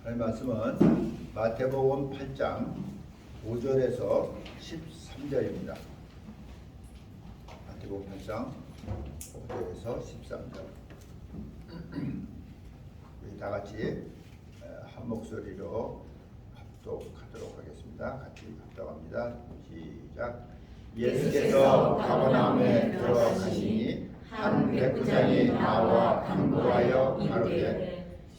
하나님 말씀은 마태복음 8장 5절에서 13절입니다. 마태복음 8장 5절에서 13절. 우리 다 같이 한 목소리로 합독하도록 하겠습니다. 같이 합독합니다. 시작. 예수께서 가버나움에 들어가시니 한 백부장이 나와 간구하여 가로되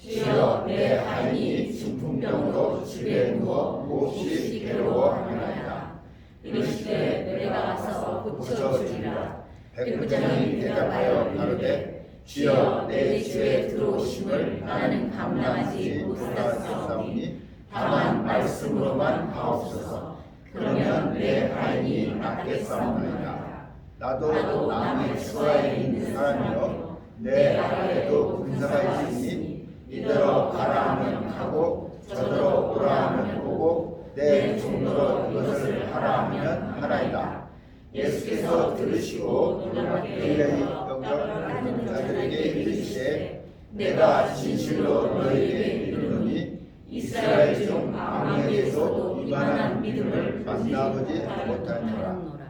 주여 내 아인이 중풍병으로 집에 누워 몹시 괴로워하나이다. 이르시되 내가 가서 고쳐주리라. 백부장이 대답하여 가로되 주여 내 집에 들어오심을 나는 감당하지 못하사오니 다만 말씀으로만 하옵소서. 그러면 내 아인이 낫겠사옵나이다. 나도 남의 수하에 있는 사람이요 내 아래에도 군사가 있으니 이대로 가라 하면 가고 저대로 오라 하면 오고 내 종로로 이것을 하라 하면 하나이다. 예수께서 들으시고 놀랍게 영접하는 자들에게 이르시되 내가 진실로 너희에게 이르노니 이스라엘 중 아무에게서도 이만한 믿음을 만나보지 못하노라.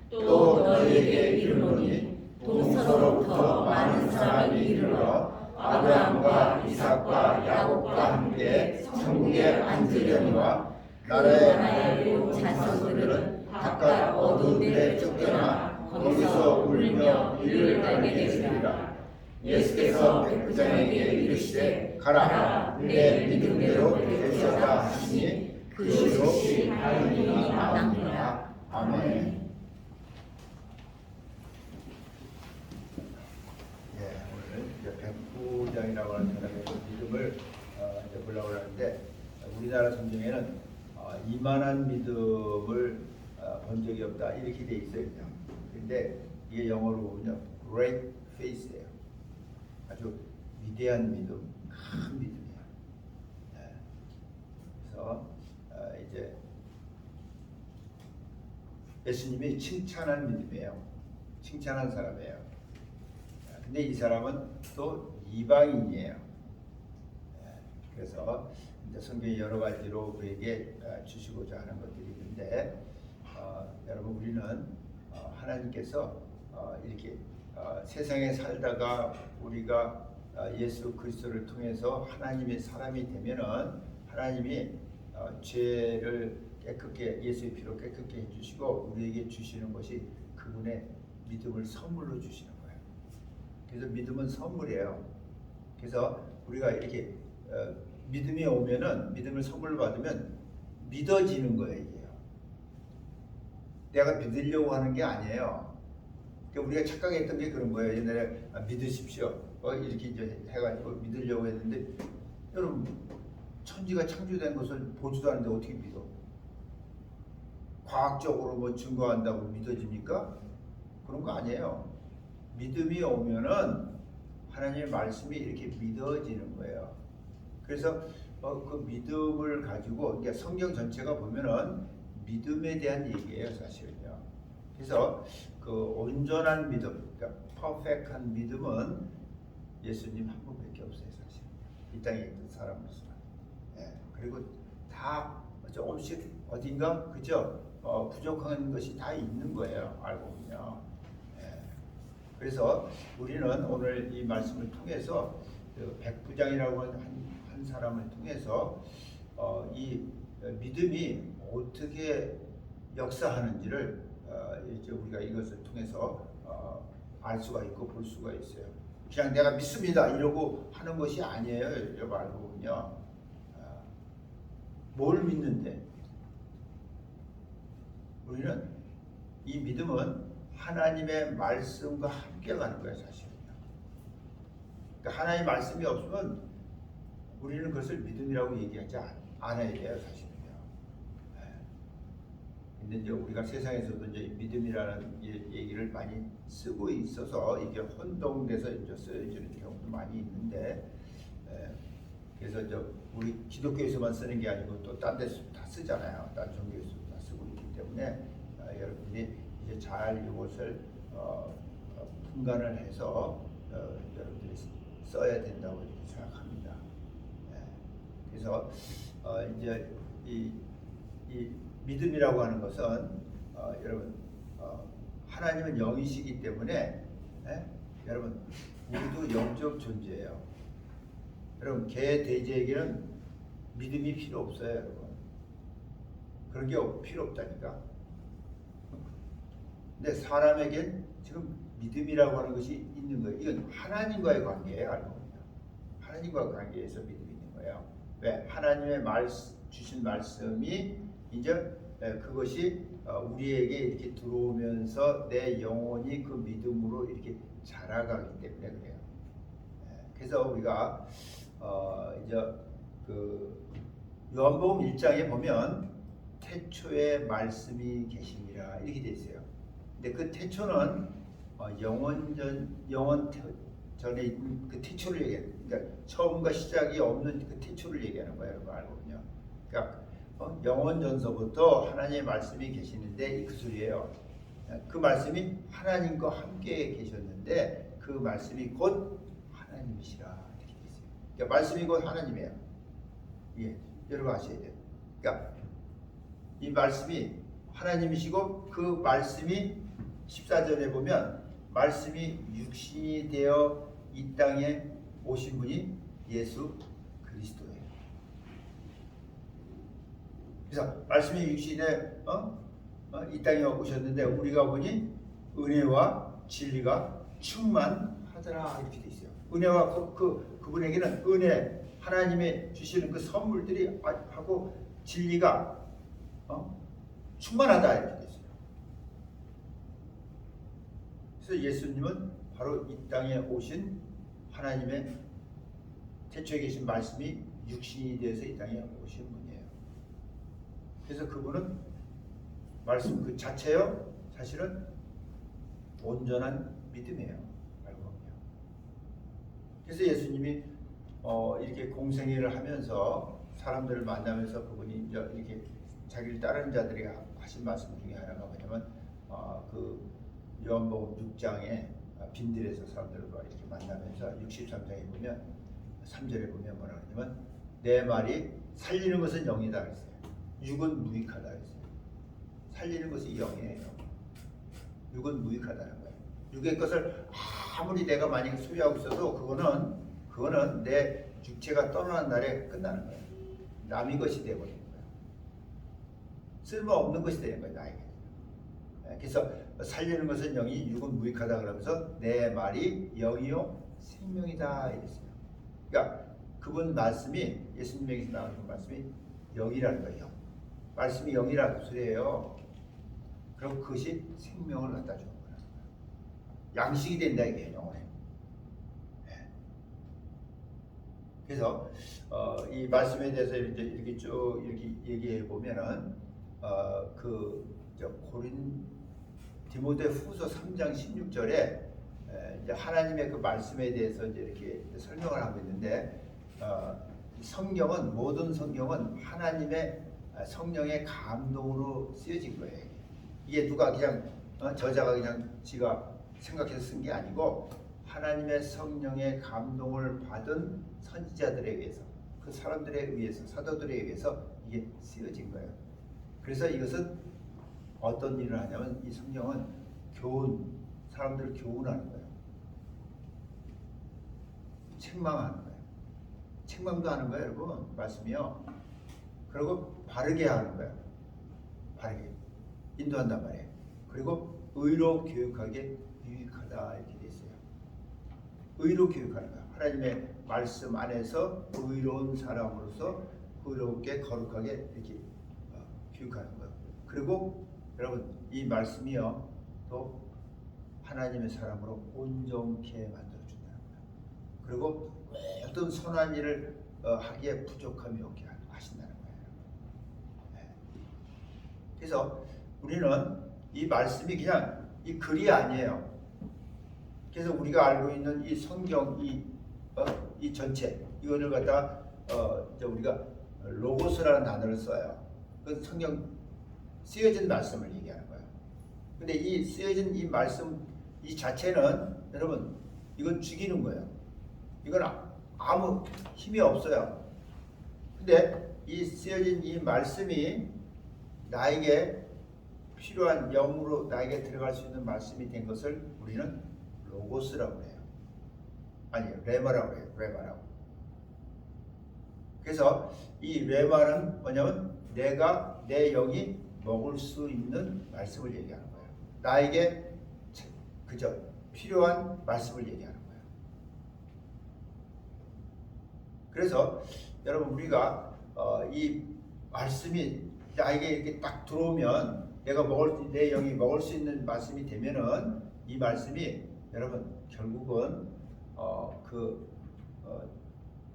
또 너희에게 이르노니 동서로부터 많은 사람이 이르러 아브라함과 이삭과 야곱과 함께 천국에 앉으려니와 나라의 그 자손들은 각각 어두운 데 쫓겨나 거기서 울며 이를 알게 되리라. 예수께서 백부장에게 이르시되 가라 내 믿음대로 되시었다 하시니 그 즉시 아인이 나으니라. 아멘. 백부장이라고 하는 사람의 믿음을 이제 보려고 하는데 우리나라 성경에는 이만한 믿음을 본 적이 없다 이렇게 돼 있어요. 그런데 이게 영어로 보면요, great faith예요. 아주 위대한 믿음, 큰 믿음이에요. 네. 그래서 이제 예수님이 칭찬한 믿음이에요. 칭찬한 사람이에요. 근데 이 사람은 또 이방인이에요. 그래서 이제 성경이 여러 가지로 그에게 주시고자 하는 것들이 있는데 여러분 우리는 하나님께서 이렇게 세상에 살다가 우리가 예수 그리스도를 통해서 하나님의 사람이 되면은 하나님이 죄를 깨끗게 예수의 피로 깨끗게 해주시고 우리에게 주시는 것이 그분의 믿음을 선물로 주시는 거예요. 그래서 믿음은 선물이에요. 그래서 우리가 이렇게 믿음이 오면은 믿음을 선물로 받으면 믿어지는 거예요. 이게요. 내가 믿으려고 하는 게 아니에요. 그러니까 우리가 착각했던 게 그런 거예요. 옛날에 믿으십시오. 이렇게 이제 해가지고 믿으려고 했는데 여러분 천지가 창조된 것을 보지도 않는데 어떻게 믿어? 과학적으로 뭐 증거한다고 믿어집니까? 그런 거 아니에요. 믿음이 오면은 하나님의 말씀이 이렇게 믿어지는 거예요. 그래서 그 믿음을 가지고 그러니까 성경 전체가 보면은 믿음에 대한 얘기예요, 사실은요. 그래서 그 온전한 믿음, 그러니까 퍼펙트한 믿음은 예수님 한 분밖에 없어요, 사실. 이 땅에 있는 사람으로서는. 그리고 다 조금씩 어딘가 그죠? 부족한 것이 다 있는 거예요, 알고 보면. 그래서 우리는 오늘 이 말씀을 통해서 그 백부장이라고 하는 한 사람을 통해서 이 믿음이 어떻게 역사하는지를 이제 우리가 이것을 통해서 알 수가 있고 볼 수가 있어요. 그냥 내가 믿습니다 이러고 하는 것이 아니에요. 여러분 알고 보면요. 뭘 믿는데? 우리는 이 믿음은 하나님의 말씀과 함께 가는 거예요, 사실은요. 그러니까 하나님의 말씀이 없으면 우리는 그것을 믿음이라고 얘기하지 않아야 돼요, 사실은요. 근데 이제 우리가 세상에서도 이제 믿음이라는 얘기를 많이 쓰고 있어서 이게 혼동돼서 이제 쓰여지는 경우도 많이 있는데, 그래서 이제 우리 기독교에서만 쓰는 게 아니고 또 딴 데서 다 쓰잖아요. 딴 종교에서도 다 쓰고 있기 때문에 여러분이 이제 잘 이것을 분간을 해서 여러분들이 써야 된다고 이렇게 생각합니다. 그래서 이제 이 믿음이라고 하는 것은 여러분 하나님은 영이시기 때문에 여러분 우리도 영적 존재예요. 여러분 개 돼지에게는 믿음이 필요 없어요, 여러분. 그런 게 필요 없다니까. 근데 사람에겐 지금 믿음이라고 하는 것이 있는 거예요. 이건 하나님과의 관계예요, 알고 보면. 하나님과 관계에서 믿음이 있는 거예요. 왜? 하나님의 주신 말씀이 이제 그것이 우리에게 이렇게 들어오면서 내 영혼이 그 믿음으로 이렇게 자라가기 때문에 그래요. 그래서 우리가 이제 그 요한복음 1장에 보면 태초에 말씀이 계시니라 이렇게 돼 있어요. 근데 그 태초는 영원 전에 있는 그 태초를 얘기해요. 그러니까 처음과 시작이 없는 그 태초를 얘기하는 거예요, 여러분 알거든요. 그러니까 영원 전서부터 하나님의 말씀이 계시는데 그 소리예요. 그 말씀이 하나님과 함께 계셨는데 그 말씀이 곧 하나님이시라 이렇게 돼 있어요. 그러니까 말씀이 곧 하나님이에요. 예, 여러분 아셔야 돼요. 그러니까 이 말씀이 하나님이시고 그 말씀이 14절에 보면 말씀이 육신이 되어 이 땅에 오신 분이 예수 그리스도예요. 그래서 말씀이 육신에 이 땅에 오셨는데 우리가 보니 은혜와 진리가 충만하더라 이렇게 돼 있어요. 은혜와 그분에게는 은혜 하나님의 주시는 그 선물들이 하고 진리가 충만하다 이렇게 돼 있어요. 그래서 예수님은 바로 이 땅에 오신 하나님의 태초에 계신 말씀이 육신이 되어서 이 땅에 오신 분이에요. 그래서 그분은 말씀 그 자체요 사실은 온전한 믿음이에요. 알고 보면. 그래서 예수님이 이렇게 공생애를 하면서 사람들을 만나면서 그분이 이제 이렇게 자기를 따르는 자들이 하신 말씀 중에 하나가 뭐냐면 그 요한복음 6장에 빈들에서 사람들과 이렇게 만나면서 63장에 보면 3절에 보면 뭐라 그러냐면 내 말이 살리는 것은 영이다 그랬어요. 육은 무익하다 그랬어요. 살리는 것이 영이에요. 육은 무익하다는 거예요. 육의 것을 아무리 내가 만약에 소유하고 있어도 그거는 내 육체가 떠나는 날에 끝나는 거예요. 남의 것이 되어버리는 거예요. 쓸모없는 것이 되는 거예요, 나에게. 그래서 살리는 것은 영이 육은 무익하다 그러면서 내 말이 영이요 생명이다 이랬어요. 그러니까 그분 말씀이 예수님에게서 나오는 말씀이 영이라는 거예요. 말씀이 영이라는 소리예요. 그럼 그것이 생명을 갖다 주는 거예요. 양식이 된다 이게 영혼에. 그래서 이 말씀에 대해서 이렇게 쭉 이렇게 얘기해 보면은 디모데 후서 3장 16절에 이제 하나님의 그 말씀에 대해서 이제 이렇게 설명을 하고 있는데 성경은 모든 성경은 하나님의 성령의 감동으로 쓰여진 거예요. 이게 누가 그냥 저자가 그냥 지가 생각해서 쓴 게 아니고 하나님의 성령의 감동을 받은 선지자들에 의해서 그 사람들에 의해서 사도들에 의해서 이게 쓰여진 거예요. 그래서 이것은 어떤 일을 하냐면 이 성경은 사람들을 교훈하는 거예요. 책망하는 거예요. 책망도 하는 거예요, 여러분. 말씀이요. 그리고 바르게 하는 거예요. 바르게 인도한단 말이에요. 그리고 의로 교육하게 유익하다 이렇게 돼 있어요. 의로 교육하는 거예요. 하나님의 말씀 안에서 의로운 사람으로서 의롭게 거룩하게 이렇게 교육하는 거예요. 그리고 여러분 이 말씀이요 또 하나님의 사람으로 온전케 만들어 준다는 거예요. 그리고 모든 선한 일을 하기에 부족함이 없게 하신다는 거예요. 네. 그래서 우리는 이 말씀이 그냥 이 글이 아니에요. 그래서 우리가 알고 있는 이 성경 이 전체 이거를 갖다가 우리가 로고스라는 단어를 써요. 그 성경 쓰여진 말씀을 얘기하는 거예요. 근데 이 쓰여진 이 말씀 이 자체는 여러분 이건 죽이는 거예요. 이건 아무 힘이 없어요. 근데 이 쓰여진 이 말씀이 나에게 필요한 영으로 나에게 들어갈 수 있는 말씀이 된 것을 우리는 로고스라고 해요. 아니요, 레마라고 해요. 레마라고. 그래서 이 레마는 뭐냐면 내가 내 영이 먹을 수 있는 말씀을 얘기하는 거예요. 나에게 그저 필요한 말씀을 얘기하는 거예요. 그래서 여러분 우리가 이 말씀이 나에게 이렇게 딱 들어오면 내 영이 먹을 수 있는 말씀이 되면은 이 말씀이 여러분 결국은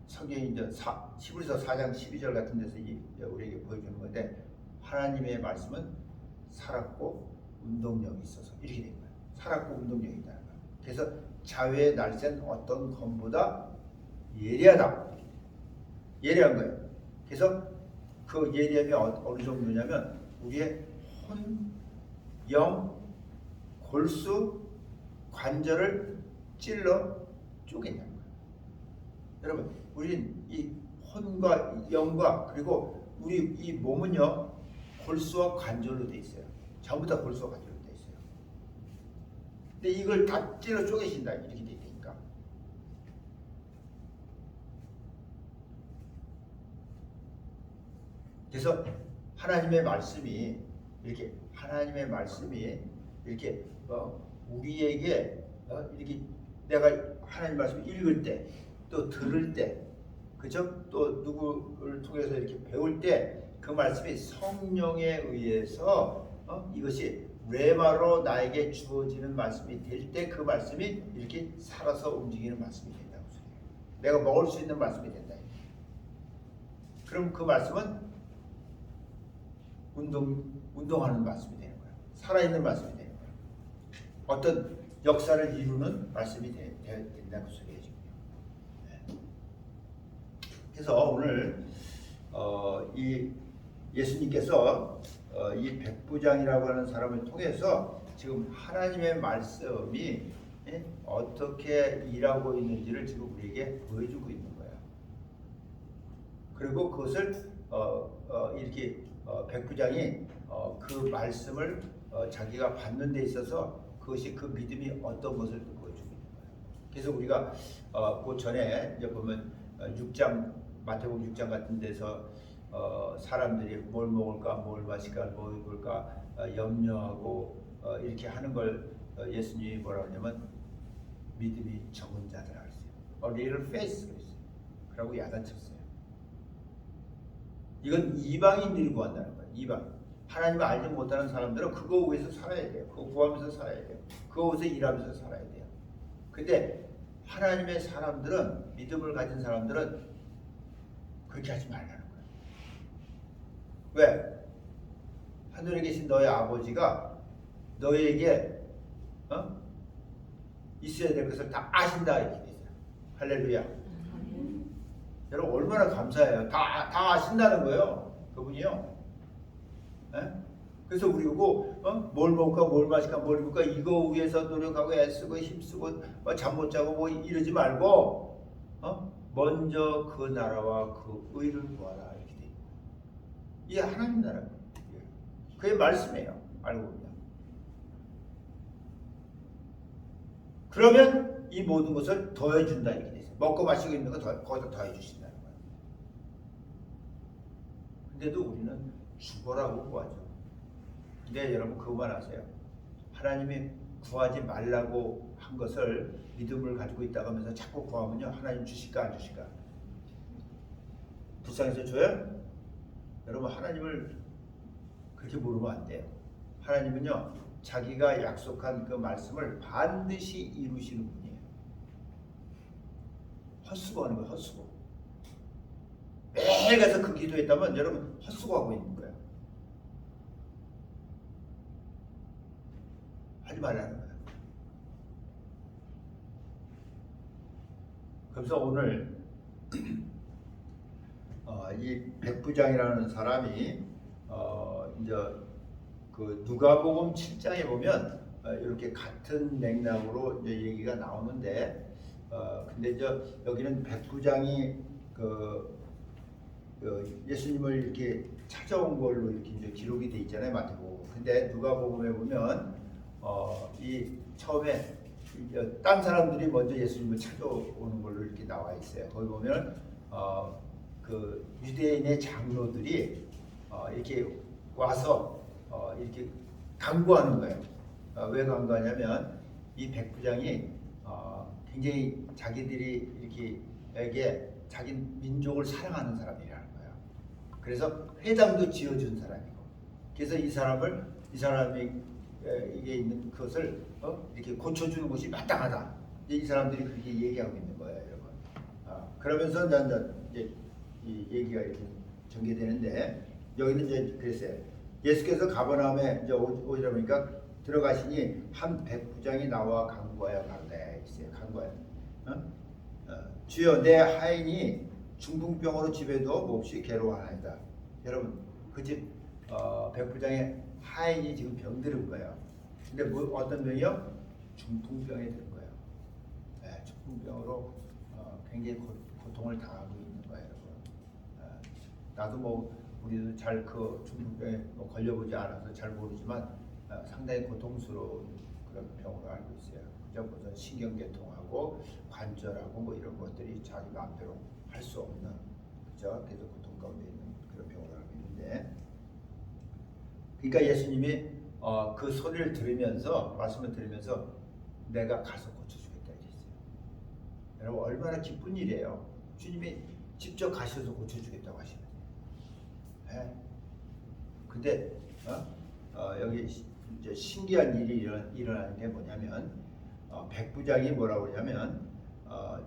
성경이 이제 히브리서 4장 12절 같은 데서 우리에게 보여주는 건데 하나님의 말씀은 살았고 운동력이 있어서 이렇게 된 거예요. 살았고 운동력이 있다는 거예요. 그래서 자외의 날쌘 어떤 검보다 예리하다. 예리한 거예요. 그래서 그 예리함이 어느 정도냐면 우리의 혼, 영, 골수, 관절을 찔러 쪼갠다는 거예요. 여러분, 우린 이 혼과 영과 그리고 우리 이 몸은요 골수와 관절로 돼 있어요. 전부 다 골수와 관절로 돼 있어요. 근데 이걸 다 찔러 쪼개신다 이렇게 돼 있으니까. 그래서 하나님의 말씀이 이렇게 우리에게 이렇게 내가 하나님 말씀을 읽을 때 또 들을 때 그죠? 또 누구를 통해서 이렇게 배울 때 그 말씀이 성령에 의해서 이것이 레마로 나에게 주어지는 말씀이 될 때 그 말씀이 이렇게 살아서 움직이는 말씀이 된다고 소리예요. 내가 먹을 수 있는 말씀이 된다. 그럼 그 말씀은 운동하는 말씀이 되는 거예요. 살아있는 말씀이 되는 거예요. 어떤 역사를 이루는 말씀이 된다고 소리예요. 그래서 오늘 이 예수님께서 이 백부장이라고 하는 사람을 통해서 지금 하나님의 말씀이 어떻게 일하고 있는지를 지금 우리에게 보여주고 있는 거예요. 그리고 그것을 이렇게 백부장이 그 말씀을 자기가 받는 데 있어서 그것이 그 믿음이 어떤 것을 보여주고 있는 거예요. 그래서 우리가 그 전에 이제 보면 6장 마태복음 6장 같은 데서 사람들이 뭘 먹을까, 뭘 마실까, 뭘 입을까 염려하고 이렇게 하는 걸 예수님이 뭐라고 하냐면 믿음이 적은 자들이라고 했어요. A little faith 그랬어요. 그러고 야단쳤어요. 이건 이방인들이 구한다는 거예요. 이방. 하나님을 알지 못하는 사람들은 그거 위해서 살아야 돼요. 그거 구하면서 살아야 돼요. 그거 위해서 일하면서 살아야 돼요. 근데 하나님의 사람들은 믿음을 가진 사람들은 그렇게 하지 말라는 거예요. 왜? 하늘에 계신 너의 아버지가 너에게 있어야 될 것을 다 아신다 이렇게 돼 있어요. 할렐루야. 여러분 얼마나 감사해요. 다 아신다는 거예요. 그분이요. 네? 그래서 우리 보고 뭘 먹을까, 뭘 마실까, 뭘 입을까 이거 위해서 노력하고 애쓰고 힘쓰고 잠 못 자고 뭐 이러지 말고 먼저 그 나라와 그 의를 구하라 이렇게 돼. 이게 하나님 나라예요. 그의 말씀이에요. 알고 보면. 그러면 이 모든 것을 더해준다 이렇게 돼 있어요. 먹고 마시고 있는 거 거기다 더해주신다는 거예요. 근데도 우리는 죽어라고 구하죠. 근데 여러분 그것만 아세요. 하나님이 구하지 말라고 한 것을 믿음을 가지고 있다고 하면서 자꾸 구하면요 하나님 주실까 안 주실까? 불쌍해서 줘요? 여러분 하나님을 그렇게 물으면 안 돼요. 하나님은요 자기가 약속한 그 말씀을 반드시 이루시는 분이에요. 헛수고하는 거예요. 헛수고. 매일 가서 그 기도했다면 여러분 헛수고하고 있는 거예요. 하지 말라는 거예요. 그래서 오늘 이 백부장이라는 사람이 이제 그 누가복음 7장에 보면 이렇게 같은 맥락으로 이제 얘기가 나오는데 근데 이제 여기는 백부장이 그 예수님을 이렇게 찾아온 걸로 이렇게 이제 기록이 돼 있잖아요, 마태복음. 근데 누가복음에 보면 이 처음에 딴 사람들이 먼저 예수님을 찾아오는 걸로 이렇게 나와 있어요. 거기 보면 그 유대인의 장로들이 이렇게 와서 이렇게 강구하는 거예요. 왜 강구하냐면 이 백부장이 굉장히 자기들이 이렇게 자기 민족을 사랑하는 사람이라는 거예요. 그래서 회당도 지어준 사람이고, 그래서 이 사람이 이게 있는 것을 이렇게 고쳐주는 것이 마땅하다. 이 사람들이 그렇게 얘기하고 있는 거예요, 여러분. 그러면서 이제 이 얘기가 이렇게 전개되는데, 여기는 이제 그랬어요. 예수께서 가버나움에 이제 오시다 보니까 들어가시니 한 백부장이 나와 간구하여 가로되 있어요. 간구하여 주여 내 하인이 중풍병으로 집에도 몹시 괴로워하나이다. 여러분 그 집 백부장의 하인이 지금 병들은 거예요. 근데 어떤 병이요? 중풍병에 든 거예요. 네, 중풍병으로 굉장히 고통을 당하고 있는 거예요, 여러분. 나도 우리도 잘 그 중풍병에 걸려보지 않아서 잘 모르지만 상당히 고통스러운 그런 병으로 알고 있어요. 그죠? 무슨 신경계통하고 관절하고 이런 것들이 자기 마음대로 할 수 없는, 그죠? 그래서 고통 가운데 있는 그런 병으로 알고 있는데, 그러니까 예수님이 그 소리를 들으면서, 말씀을 들으면서 내가 가서 고쳐주겠다 이랬어요. 여러분 얼마나 기쁜 일이에요. 주님이 직접 가셔서 고쳐주겠다고 하시는 거예요. 네? 근데 여기 이제 신기한 일이 일어나는 게 뭐냐면 백부장이 뭐라고 그러냐면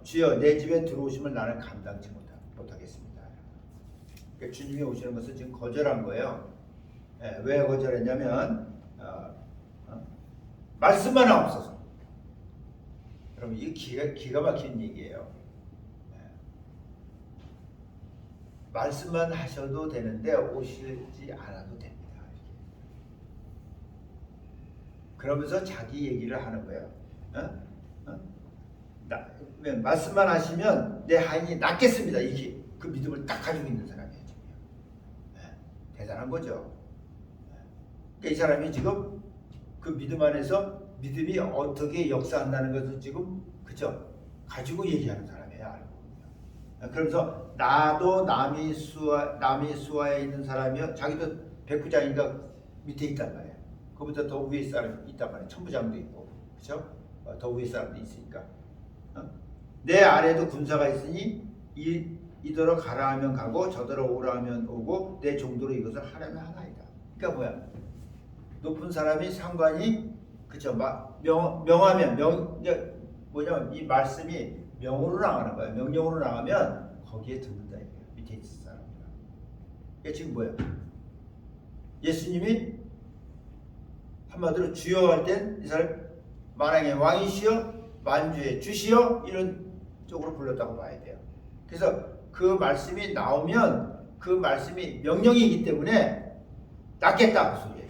주여 내 집에 들어오심을 나는 감당치 못하겠습니다. 그러니까 주님이 오시는 것을 지금 거절한 거예요. 왜 거절했냐면 말씀만 없어서. 여러분 이게 기가 막힌 얘기예요. 말씀만 하셔도 되는데 오시지 않아도 됩니다. 그러면서 자기 얘기를 하는 거예요. 말씀만 하시면 내 하인이 낫겠습니다. 이게 그 믿음을 딱 가지고 있는 사람이에요. 지금. 대단한 거죠. 그러니까 이 사람이 지금 그 믿음 안에서 믿음이 어떻게 역사한다는 것을 지금 그죠? 가지고 얘기하는 사람이에요. 알고 보면. 그러면서 나도 남이 수하에 있는 사람이요. 자기도 백부장인가 밑에 있단 말이에요. 그보다 더 위에 사람이 있단 말이에요. 천부장도 있고, 그렇죠? 더 위에 사람도 있으니까. 내 아래도 군사가 있으니 이더러 가라 하면 가고 저더러 오라 하면 오고 내 정도로 이것을 하려면 하나이다. 그러니까 뭐야? 높은 사람이 상관이 그죠? 명하면 뭐냐면 이 말씀이 명으로 나가는 거야. 명령으로 나가면 거기에 듣는다 이거야. 밑에 있는 사람이라. 이게 지금 뭐야? 예수님이 한마디로 주여 할 땐 이 사람 만왕의 왕이시여 만주의 주시여 이런 쪽으로 불렀다고 봐야 돼요. 그래서 그 말씀이 나오면 그 말씀이 명령이기 때문에 낫겠다 그 소리예요.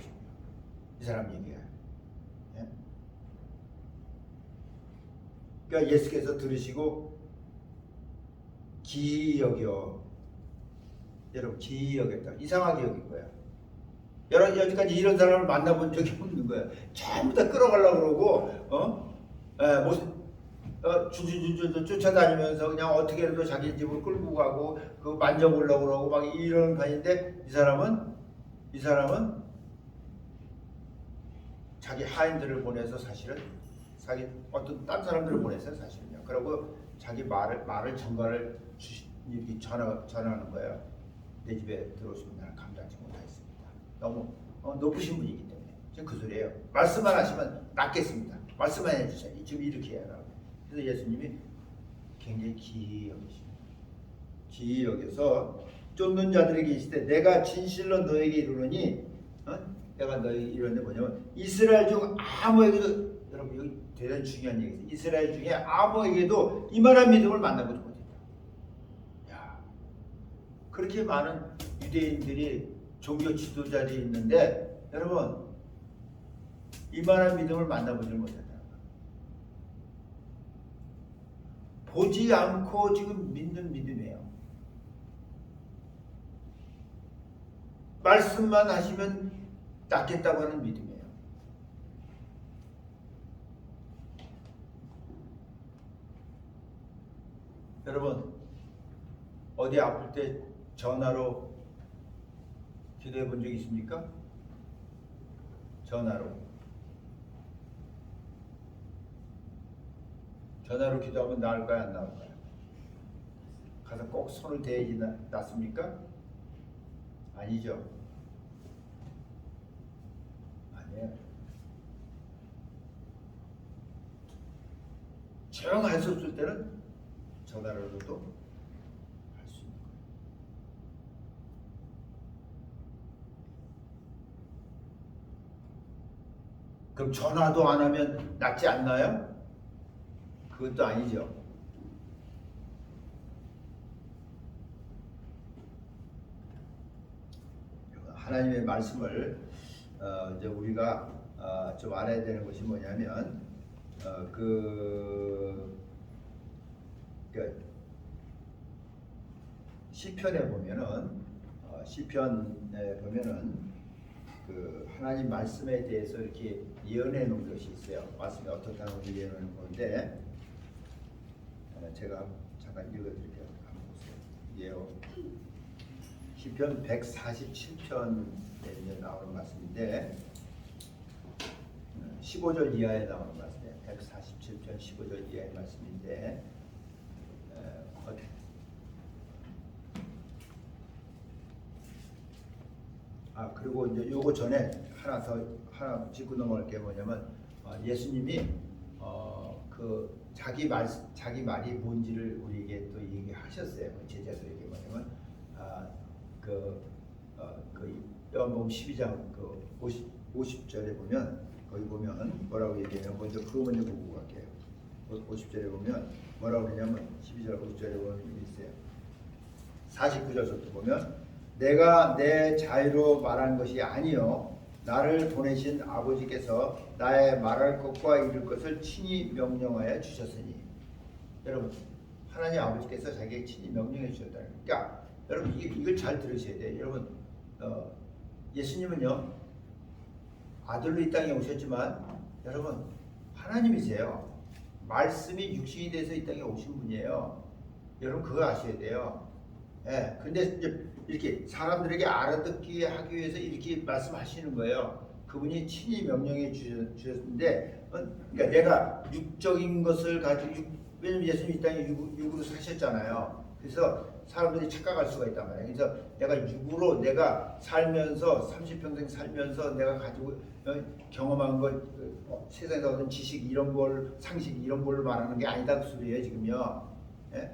이 사람 얘기야. 그러니까 예수께서 들으시고 기이 여겨, 여러분 기이 여겼다. 이상하게 여긴 거야. 여기까지 이런 사람을 만나본 적이 없는 거야. 전부 다 끌어가려고 그러고 줄줄줄 쫓아다니면서 그냥 어떻게라도 자기 집으로 끌고 가고 그 만져보려고 그러고 막 이런 판인데 이 사람은 자기 하인들을 보내서 사실은 자기 어떤 딴 사람들을 보내서 사실은요. 그리고 자기 말을 전가를 이렇게 전하는 거예요. 내 집에 들어오시면 나는 감당하지 못하겠습니다. 너무 높으신 분이기 때문에 지금 그 소리예요. 말씀만 하시면 낫겠습니다. 말씀만 해주세요. 지금 이렇게 해야 하라고. 그래서 예수님이 굉장히 기이 여겨서 쫓는 자들에게 계시되 내가 진실로 너에게 이르노니 내가 너에게 이르는데 뭐냐면 이스라엘 중 아무에게도, 여러분 여기 대단히 중요한 얘기죠. 이스라엘 중에 아무에게도 이만한 믿음을 만나보지 못했다. 야, 그렇게 많은 유대인들이 종교 지도자들이 있는데 여러분 이만한 믿음을 만나보지 못했다. 보지 않고 지금 믿는 믿음이에요. 말씀만 하시면 낫겠다고 하는 믿음이에요. 여러분 어디 아플 때 전화로 기도해 본 적 있습니까? 전화로 기도하면 나을까요? 안 나을까요? 가서 꼭 손을 대야지 낫습니까? 아니죠. 아니에요. 정 할 수 없을 때는 전화로도 할 수 있는 거예요. 그럼 전화도 안 하면 낫지 않나요? 그것도 아니죠. 하나님의 말씀을 이제 우리가 좀 알아야 되는 것이 뭐냐면 시편에 보면은 그 하나님 말씀에 대해서 이렇게 예언해 놓은 것이 있어요. 말씀이 어떻다는 걸 예언해 놓은 건데 제가 잠깐 읽어드릴게요. 한번 보세요. 예언. 시편 147편에 나오는 말씀인데 15절 이하에 나오는 말씀이에요. 147편 15절 이하의 말씀인데 그리고 이제 요거 전에 하나 짚고 넘어갈 게 뭐냐면 예수님이 그 자기 말이 뭔지를 우리에게 또 얘기하셨어요. 제자들에게 뭐냐면 그 요한복음 12장 그 50절에 보면 거기 보면 뭐라고 얘기해요? 먼저 그거 먼저 보고 갈게요. 50절에 보면 뭐라고 그러냐면 12절 50절에 보면 있어요. 49절부터 보면 내가 내 자유로 말한 것이 아니요 나를 보내신 아버지께서 나의 말할 것과 이룰 것을 친히 명령하여 주셨으니. 여러분 하나님 아버지께서 자기에게 친히 명령해 주셨다. 그러니까 여러분 이걸 잘 들으셔야 돼요. 여러분 예수님은요 아들로 이 땅에 오셨지만 여러분 하나님이세요. 말씀이 육신이 돼서 이 땅에 오신 분이에요. 여러분 그거 아셔야 돼요. 예, 근데 이제 이렇게 사람들에게 알아듣게 하기 위해서 이렇게 말씀하시는 거예요. 그분이 친히 명령해 주셨는데, 그러니까 내가 육적인 것을 가지고 왜냐면 예수님 이 땅에 육으로 사셨잖아요. 그래서 사람들이 착각할 수가 있단 말이에요. 그래서 내가 살면서 30평생 살면서 내가 가지고 경험한 것, 세상에서 얻은 지식 이런 걸 상식 이런 걸 말하는 게 아니다 그 소리예요 지금요. 예?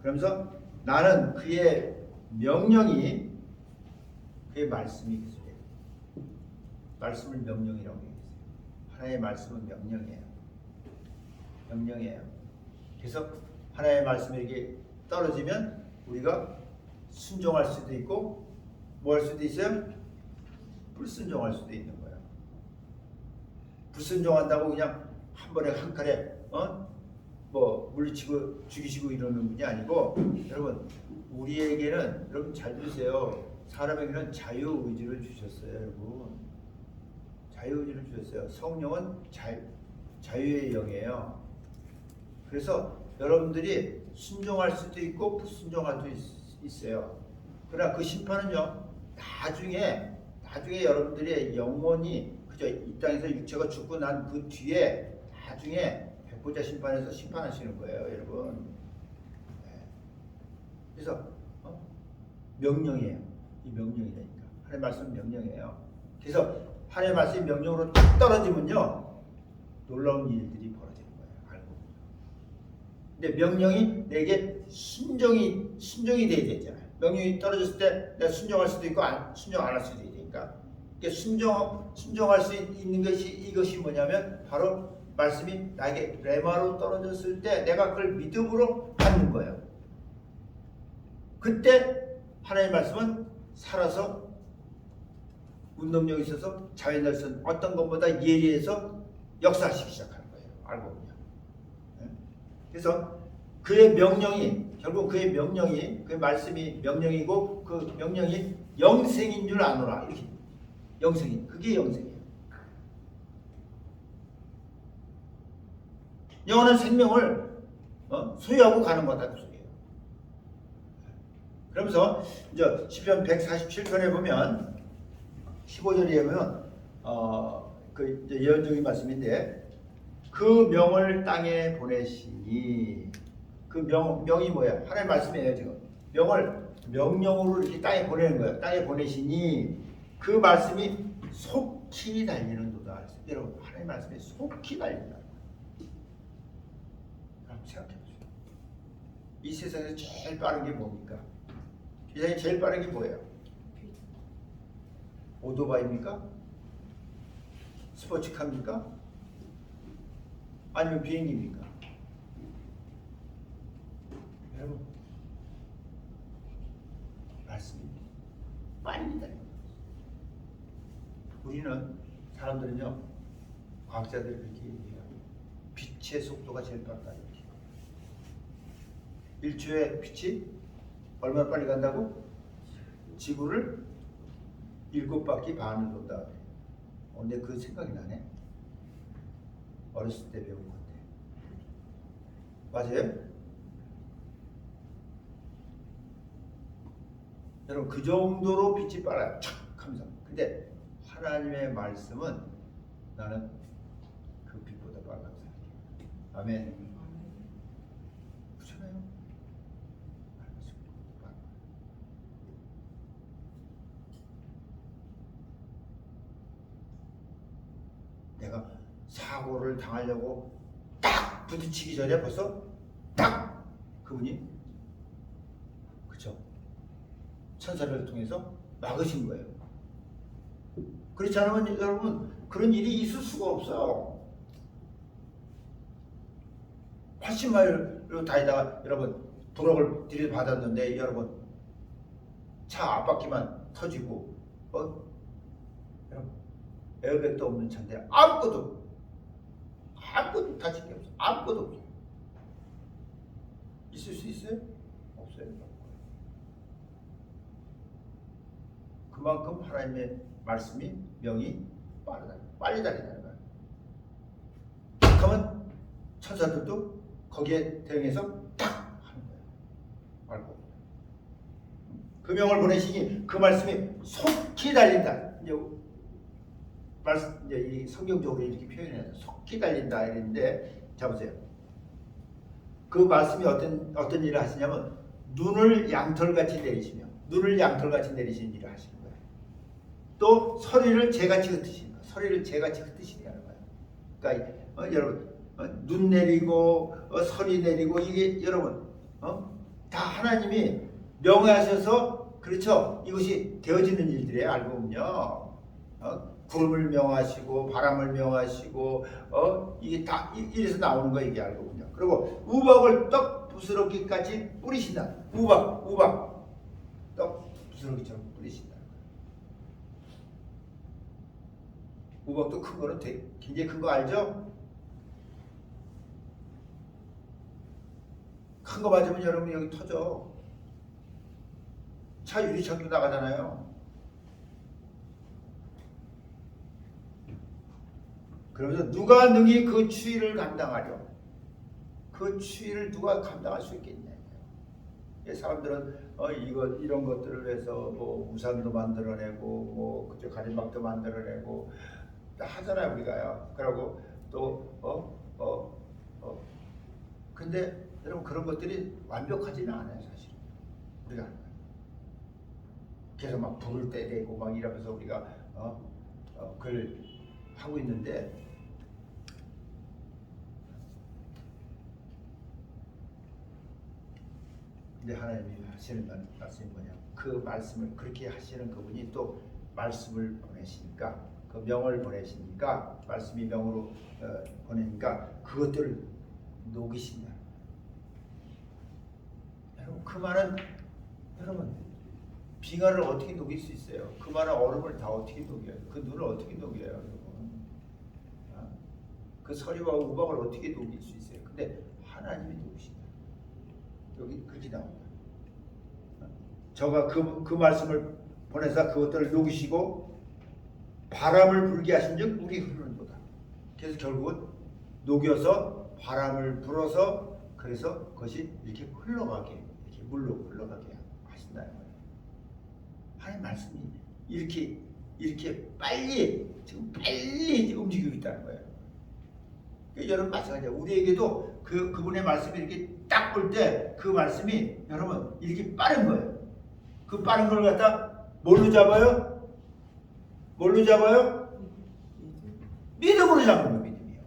그러면서 나는 그의 명령이 그의 말씀이 그 소리예요. 말씀을 명령이라고 얘기했어요. 하나님의 말씀은 명령이에요. 명령이에요. 그래서 하나님의 말씀에게 떨어지면 우리가 순종할 수도 있고 뭐 할 수도 있어요? 불순종할 수도 있는 거예요. 불순종한다고 그냥 한 번에 한 칼에 뭐 물리치고 죽이시고 이러는 분이 아니고 여러분 우리에게는 여러분 잘 들으세요. 사람에게는 자유의지를 주셨어요. 여러분 자유의지를 주셨어요. 성령은 자유의 영이에요. 그래서 여러분들이 순종할 수도 있고 불순종할 수도 있어요. 그러나 그 심판은요 나중에 여러분들의 영혼이 그죠 이 땅에서 육체가 죽고 난 그 뒤에 나중에 백보자 심판에서 심판하시는 거예요, 여러분. 네. 그래서 명령이에요. 이 명령이라니까. 하나님의 말씀은 명령이에요. 그래서 하나님의 말씀이 명령으로 딱 떨어지면요 놀라운 일들이 벌어지는 거예요. 알고. 근데 명령이 내게 순종이 돼야 되잖아요. 명령이 떨어졌을 때 내가 순종할 수도 있고 순종 안 할 수도 있으니까. 순종할 수 있는 이것이 뭐냐면 바로 말씀이 나에게 레마로 떨어졌을 때 내가 그걸 믿음으로 받는 거예요. 그때 하나님의 말씀은 살아서 운동력이 있어서 자연날선 어떤 것보다 예리해서 역사하시기 시작하는 거예요. 알고 보면. 그래서 그의 명령이 결국 그의 말씀이 명령이고 그 명령이 영생인 줄 아노라. 이렇게 영생인, 그게 영생이에요. 영원한 생명을 소유하고 가는 거다 그 소리예요. 그러면서 이제 시편 147편에 보면 15절에 보면 그 예언적인 말씀인데, 그 명을 땅에 보내시니, 그 명이 뭐야? 하나님 말씀이에요 지금. 명을 명령으로 이렇게 땅에 보내는 거예요. 땅에 보내시니 그 말씀이 속히 달리는도다. 여러분, 하나님 말씀이 속히 달린다. 그럼 생각해보세요. 이 세상에서 제일 빠른 게 뭡니까? 이 세상에 제일 빠른 게 뭐예요? 오토바이입니까? 스포츠카입니까? 아니면 비행기입니까? 여러분, 말씀이 빨리 달려요. 우리는, 사람들은요, 과학자들이 그렇게 얘기해요. 빛의 속도가 제일 빠르다. 이렇게. 1초에 빛이 얼마나 빨리 간다고? 지구를 7바퀴 반을 돈다. 근데 그 생각이 나네. 어렸을 때 배운 건데. 맞아요? 여러분, 그 정도로 빛이 빨라요. 촥 하면서. 근데 하나님의 말씀은 나는 그 빛보다 빨라고 생각해요. 아멘. 그렇잖아요. 내가 사고를 당하려고 딱 부딪히기 전에 벌써 딱 그분이, 그쵸, 천사를 통해서 막으신 거예요. 그렇지 않으면 여러분, 그런 일이 있을 수가 없어요. 80마일로 다니다가 여러분 브록을 들이받았는데, 여러분 차 앞바퀴만 터지고 여러분 에어백도 없는 차인데 아무것도 다칠 게 없어. 아무것도 없어. 있을 수 있어요? 없어요. 그만큼 하나님의 말씀이, 명이 빠르다. 빨리 달린다는 거예요. 그러면 천사들도 거기에 대응해서 딱 하는 거예요. 알고. 그 명을 보내시니 그 말씀이 속히 달린다. 이제 이 성경적으로 이렇게 표현해요. 속히 달린다 이랬는데, 자 보세요. 그 말씀이 어떤 일을 하시냐면, 눈을 양털같이 내리시며, 눈을 양털같이 내리시는 일을 하시는 거예요. 또 서리를 재같이 흩으시는 거예요. 서리를 재같이 흩으시는 거예요. 그러니까 여러분, 눈 내리고 서리 내리고, 이게 여러분 다 하나님이 명하셔서, 그렇죠, 이것이 되어지는 일들이에요. 알고 보면요. 구름을 명하시고 바람을 명하시고 이게 다 이래서 나오는 거예요. 이게 알고 보면. 그리고 우박을 떡 부스러기까지 뿌리신다. 우박 떡 부스러기처럼 뿌리신다. 우박도 큰 거는 굉장히 큰 거 알죠? 큰 거 맞으면 여러분 여기 터져. 차 유리창도 나가잖아요. 그러면서 누가 능히 그 추위를 감당하려? 그 추위를 누가 감당할 수 있겠냐? 사람들은 이런 것들을 해서 뭐 우산도 만들어내고, 뭐 그쪽 가림막도 만들어내고 하잖아요, 우리가요. 그러고 또 근데 여러분, 그런 것들이 완벽하지는 않아요, 사실. 우리가 계속 막 불을 떼대고 막 이러면서 우리가 그걸 하고 있는데, 근데 하나님이 하시는 말씀이 뭐냐? 그 말씀을 그렇게 하시는 그분이 또 말씀을 보내시니까, 그 명을 보내시니까, 말씀이 명으로 보내니까 그것들을 녹이신다. 여러분, 그 많은, 여러분, 빙하를 어떻게 녹일 수 있어요? 그 많은 얼음을 다 어떻게 녹여요? 그 눈을 어떻게 녹여요, 여러분? 그 서리와 우박을 어떻게 녹일 수 있어요? 근데 하나님이 녹이신다. 여기 그렇게 나옵니다. 저가 그 말씀을 보내사 그것들을 녹이시고 바람을 불게 하신즉 물이 흐르는도다. 그래서 결국은 녹여서 바람을 불어서 그래서 그것이 이렇게 흘러가게 이렇게 물로 흘러가게 하신다는 거예요. 하나님 말씀이 이렇게 빨리 지금 빨리 움직이고 있다는 거예요. 그러니까 여러분 마찬가지예요. 우리에게도 그분의 말씀이 이렇게 딱 볼 때 그 말씀이 여러분 이렇게 빠른 거예요. 그 빠른 걸 갖다 뭘로 잡아요? 뭘로 잡아요? 믿음으로 잡는 거 믿음이요.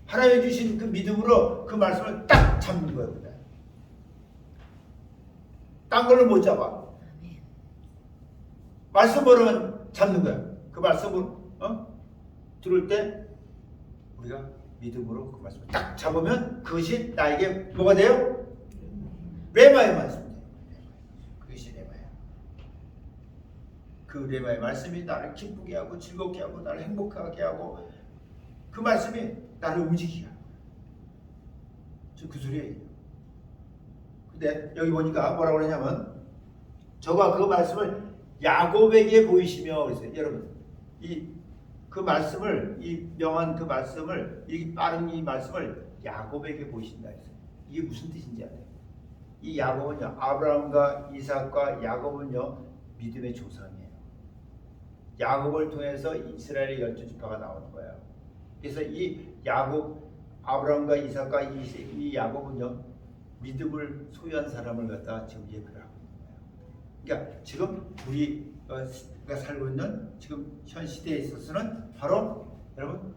하나님이 주신 그 믿음으로 그 말씀을 딱 잡는 거예요. 딴 걸로 못 잡아. 말씀으로는 잡는 거야. 그 말씀을 들을 때 우리가 믿음으로 그 말씀을 딱 잡으면 그것이 나에게 뭐가 돼요? 레마의 말씀이 돼요. 그것이 레마야. 그 레마의 말씀이 나를 기쁘게 하고 즐겁게 하고 나를 행복하게 하고 그 말씀이 나를 움직이게 하고 그 소리예요. 근데 여기 보니까 뭐라고 그러냐면 저가 그 말씀을 야곱에게 보이시며 그랬어요. 여러분 그 말씀을 이 명한 그 말씀을 이 빠른 이 말씀을 야곱에게 보이신다 했어요. 이게 무슨 뜻인지 알아요? 이 야곱은요 아브라함과 이삭과 야곱은요 믿음의 조상이에요. 야곱을 통해서 이스라엘의 12지파가 나오는 거예요. 그래서 이 야곱 아브라함과 이삭과 이 야곱은요 믿음을 소유한 사람을 갖다 지금 예표를 하고 있는 거예요. 그러니까 지금 우리가 살고 있는 지금 현 시대에 있어서는 바로 여러분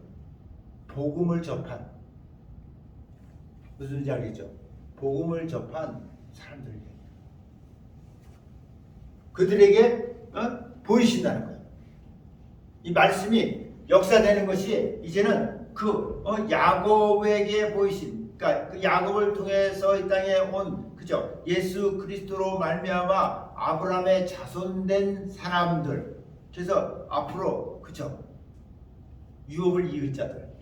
복음을 접한 무슨 말인지 알겠죠? 복음을 접한 사람들에게 그들에게 보이신다는 거예요. 이 말씀이 역사되는 것이 이제는 그 야곱에게 보이신 그러니까 그 야곱을 통해서 이 땅에 온 그죠? 예수 그리스도로 말미암아 아브라함의 자손된 사람들 그래서 앞으로 그죠? 유업을 이을 자들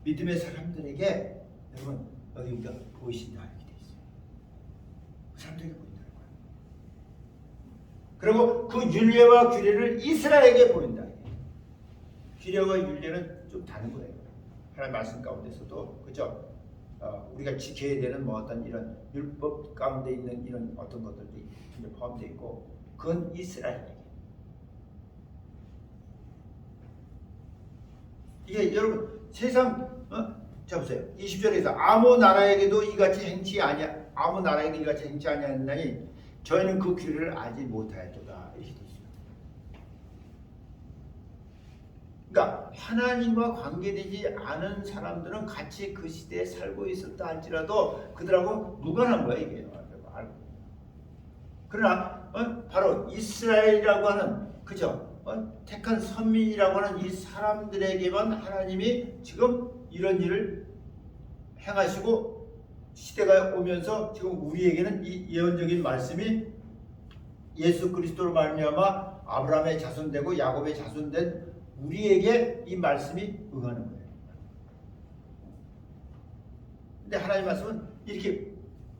믿음의 사람들에게 여러분 여기 우리가 보이신다 이렇게 돼 있어요. 그 사람들에게 보인다는 거예요. 그리고 그 율례와 규례를 이스라엘에게 보인다. 규례와 율례는 좀 다른 거예요. 하나님 말씀 가운데서도 그죠? 우리가 지켜야 되는 뭐 어떤 이런 율법 가운데 있는 이런 어떤 것들도 포함되어 있고 그건 이스라엘에게. 이게 여러분 세상 자 보세요. 20절에서 아무 나라에게도 이같이 행치 아니야. 아무 나라에게도 이같이 행치 아니하였나니 저희는 그 규례를 알지 못하였도다. 이렇게 되어 있어요. 그러니까 하나님과 관계되지 않은 사람들은 같이 그 시대에 살고 있었다 할지라도 그들하고 무관한 거야 이게. 그러나 바로 이스라엘이라고 하는 그죠? 택한 선민이라고 하는 이 사람들에게만 하나님이 지금 이런 일을 행하시고 시대가 오면서 지금 우리에게는 이 예언적인 말씀이 예수 그리스도로 말미암아 아브라함의 자손되고 야곱의 자손된 우리에게 이 말씀이 응하는 거예요. 근데 하나님 말씀은 이렇게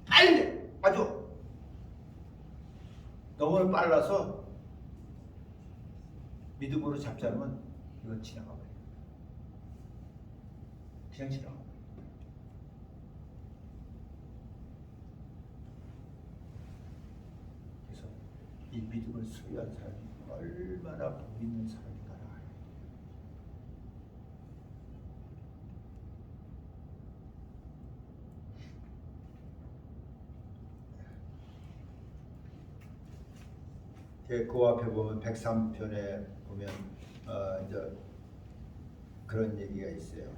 빨리 아주 너무 빨라서 믿음으로 잡지 않으면 이건 지나가 버려요. 그냥 지나가 버려요. 그래서 이 믿음을 소유한 사람이 얼마나 복 있는 사람인가를 알아요. 그 앞에 보면 103편에 보면 이제 그런 얘기가 있어요.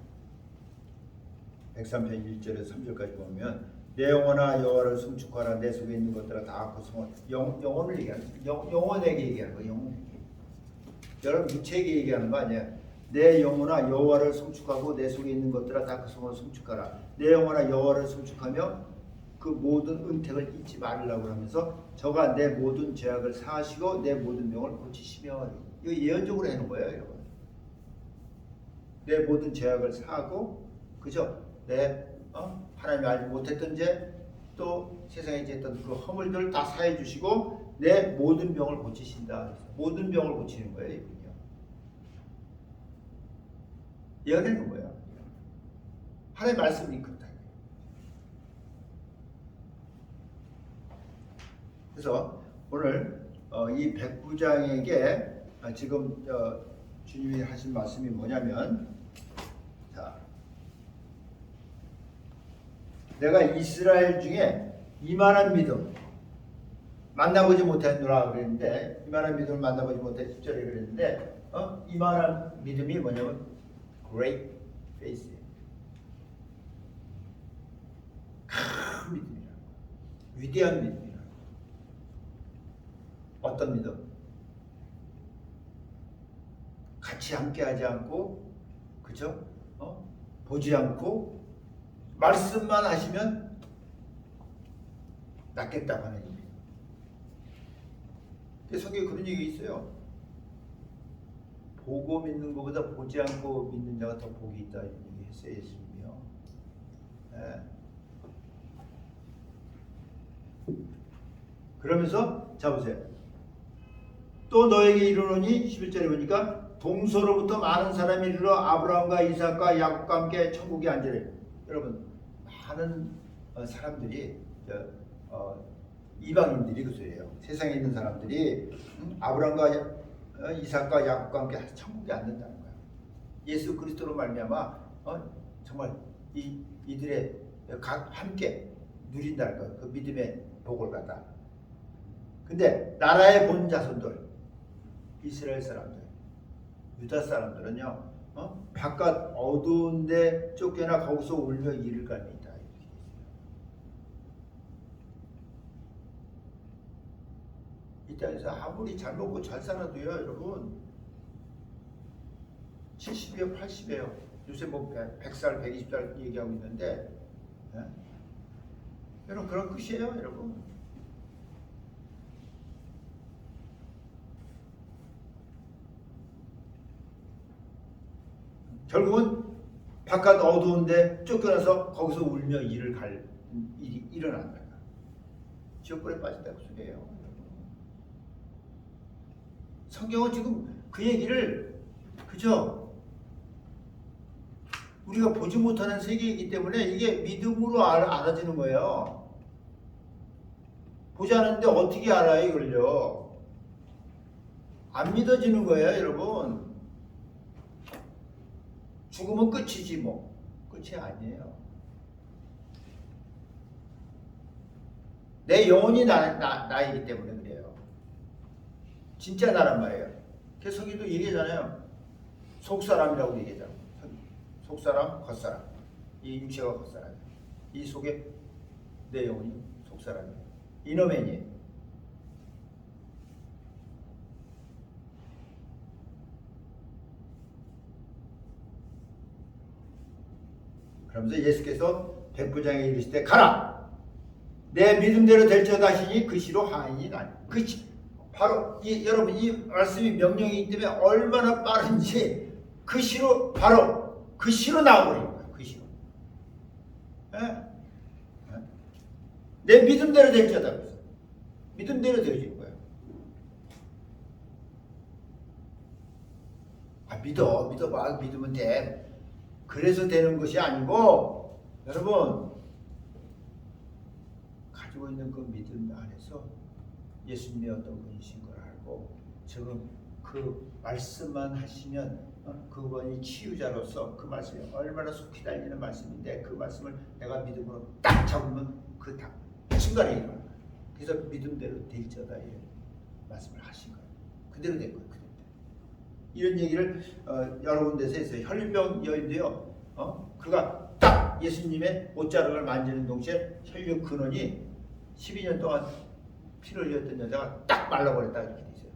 103편 1절에서 3절까지 보면 내 영혼아 여호와를 송축하라. 내 속에 있는 것들아 다 고성을 영혼을 얘기하는 거예요. 영혼에게 얘기하는 거예요. 영혼에게. 여러분 육체에게 얘기하는 거 아니에요. 내 영혼아 여호와를 송축하고 내 속에 있는 것들아 다 고성을 송축하라. 내 영혼아 여호와를 송축하며 그 모든 은택을 잊지 말으라고 하면서 저가 내 모든 죄악을 사하시고 내 모든 병을 고치시며 이거 예언적으로 해놓은 거예요, 여러분. 내 모든 죄악을 사하고 그죠? 내 하나님이 알지 못했던 죄 또 세상에 있었던 그 허물들을 다 사해 주시고 내 모든 병을 고치신다. 모든 병을 고치는 거예요, 이분이요. 예언하는 거예요. 하나님의 말씀이 그렇다. 그래서 오늘 이 백부장에게 지금 주님이 하신 말씀이 뭐냐면, 자, 내가 이스라엘 중에 이만한 믿음 만나보지 못했노라 그랬는데, 이만한 믿음을 만나보지 못해 10절에 그랬는데, 이만한 믿음이 뭐냐면 great faith, 큰 믿음이라, 위대한 믿음이라. 어떤 믿음? 같이 함께하지 않고, 그죠? 보지 않고 말씀만 하시면 낫겠다고 하는 의미. 성경에 그런 얘기 있어요. 보고 믿는 것보다 보지 않고 믿는 자가 더 복이 있다, 이런 얘기 했어요, 예수님이요. 네. 그러면서 자 보세요. 또 너에게 이르노니 11절에 보니까 동서로부터 많은 사람이 이르러 아브라함과 이삭과 야곱과 함께 천국에 앉으래. 여러분, 많은 사람들이 이방인들이 그 소리예요. 세상에 있는 사람들이 아브라함과 이삭과 야곱과 함께 천국에 앉는다는 거예요. 예수 그리스도로 말미암아 정말 이들의 함께 누린다는 거예요. 그 믿음의 복을 갖다. 근데 나라의 본 자손들, 이스라엘 사람들, 유다 사람들은요, 바깥 어두운데 쫓겨나 거기서 울며 이를 갈미다. 이 땅에서 아무리 잘 먹고 잘 살아도요, 여러분, 70이요, 80이에요. 요새 뭐 100살, 120살 얘기하고 있는데, 여러분 그런 끝이에요, 여러분. 결국은 바깥 어두운데 쫓겨나서 거기서 울며 일을 갈 일이 일어난다. 지옥불에 빠진다고 소리예요. 성경은 지금 그 얘기를, 그죠? 우리가 보지 못하는 세계이기 때문에 이게 믿음으로 알아지는 거예요. 보지 않았는데 어떻게 알아요, 이걸요? 안 믿어지는 거예요, 여러분. 죽으면 끝이지 뭐. 끝이 아니에요. 내 영혼이 나이기 때문에 그래요. 진짜 나란 말이에요. 그래서 성경도 얘기하잖아요. 속사람이라고 얘기하잖아요. 속사람, 겉사람. 이 육체가 겉사람. 이 속에 내 영혼이 속사람이에요. 이너맨이에요. 그러면서 예수께서 백부장에게 이르실 때 가라! 내 믿음대로 될지어다 하시니 그 시로 하인이 나니. 바로 여러분 이 말씀이 명령이기 때문에 얼마나 빠른지 그 시로 바로 그 시로 나와버린 거예요. 그 시로. 내 믿음대로 될지어다. 믿음대로 되어지는 거예요. 믿어봐. 믿으면 돼. 그래서 되는 것이 아니고, 여러분 가지고 있는 그 믿음 안에서 예수님이 어떤 분이신 걸 알고, 지금 그 말씀만 하시면 그분이 치유자로서 그 말씀이 얼마나 속히 달리는 말씀인데, 그 말씀을 내가 믿음으로 딱 잡으면 그 순간에 일어나요. 그래서 믿음대로 될지어다 이 말씀을 하신 거예요. 그대로 된 거예요. 이런 얘기를 여러 군데서 했어요. 혈병 여인도요. 그가 딱 예수님의 옷자락을 만지는 동시에 혈류 근원이 12년 동안 피를 흘렸던 여자가 딱 말라버렸다 이렇게 돼 있어요.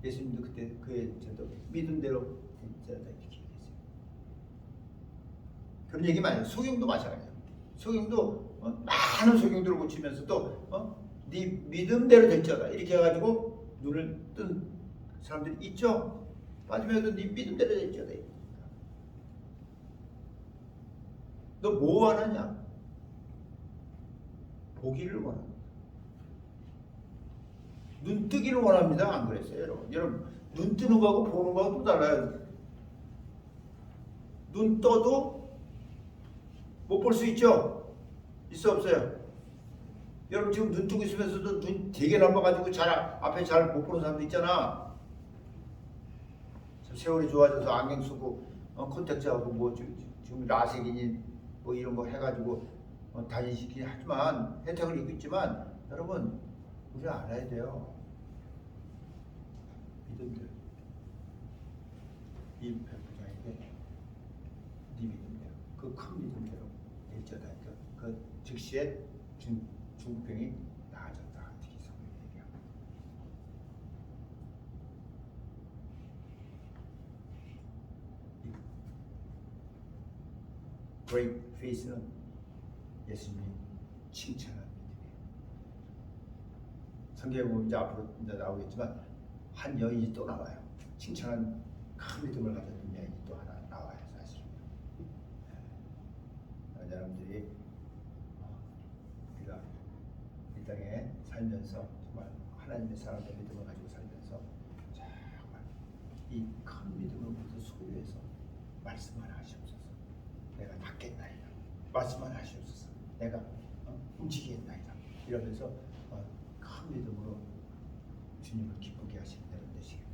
예수님도 그때 그의 저도 믿음대로 됐다 이렇게 얘기했어요. 그런 얘기 많이 해요. 소경도 마찬가지예요. 소경도 많은 소경들을 고치면서도 네 믿음대로 될지어다 이렇게 해가지고 눈을 뜬 사람들이 있죠. 빠지면서 네 믿음대로 될지어다. 너 뭐 원하냐? 보기를 원한다. 눈 뜨기를 원합니다. 안 그랬어요, 여러분? 여러분, 눈 뜨는 거하고 보는 거하고 또 달라요. 눈 떠도 못 볼 수 있죠? 있어 없어요? 여러분 지금 눈 뜨고 있으면서도 눈 되게 남아가지고 잘 앞에 잘 못 보는 사람도 있잖아. 세월이 좋아져서 안경 쓰고 콘택트하고 뭐 지금 라섹이니 뭐 이런 거 해가지고 다니시긴 하지만 혜택을 입고 있지만 여러분 우리 알아야 돼요. 믿음대로 이 백부장에게 네 믿음대로 그 큰 믿음대로 일자다니까 그 즉시에 중풍이 나아졌다. 어떻게 성경이 얘기합니다. Great faith는 예수님이 칭찬한 믿음이에요. 성경에 보면 이제 앞으로 이제 나오겠지만 한 여인이 또 나와요. 칭찬한 큰 믿음을 가진 여인이 또 하나 나와요. 사실은. 여러분들이 우리가 이 땅에 살면서 정말 하나님의 사랑과 믿음을 가지고 살면서 정말 이 큰 믿음을 모두 소유해서 말씀만 하시옵소서. 내가 낫겠나이다. 말씀만 하시옵소서. 내가 움직이겠나이다. 이러면서 큰 믿음으로 주님을 기쁘게 하시는 여러분 되시길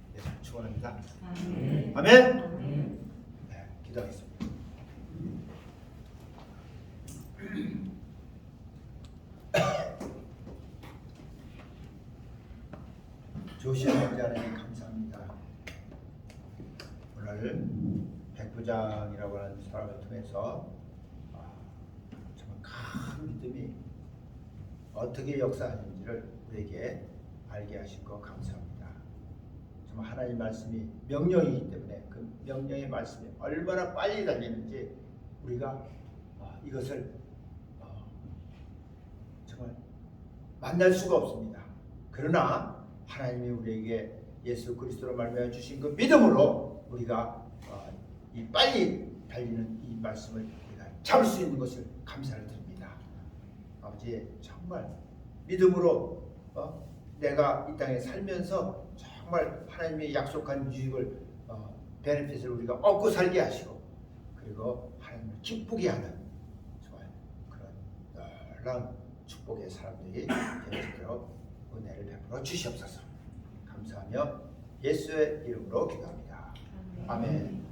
축원합니다. 아멘. 네, 기도하겠습니다. 조시아 하나님 감사합니다. 오늘 백부장이라고 하는 사람을 통해서 정말 큰 믿음이 어떻게 역사하는지를 우리에게 알게 하신 것 감사합니다. 정말 하나님 말씀이 명령이기 때문에 그 명령의 말씀이 얼마나 빨리 달리는지 우리가 이것을 정말 만날 수가 없습니다. 그러나 하나님이 우리에게 예수 그리스도로 말미암아 주신 그 믿음으로 우리가 이 빨리 달리는 이 말씀을 우리가 잡을 수 있는 것을 감사를 드립니다. 아버지 정말 믿음으로 내가 이 땅에 살면서 정말 하나님의 약속한 유익을 베네핏을 우리가 얻고 살게 하시고 그리고 하나님을 기쁘게 하는 정말 그런 놀라운 축복의 사람들이 되어지도록 은혜를 베풀어 주시옵소서. 감사하며 예수의 이름으로 기도합니다. 아멘.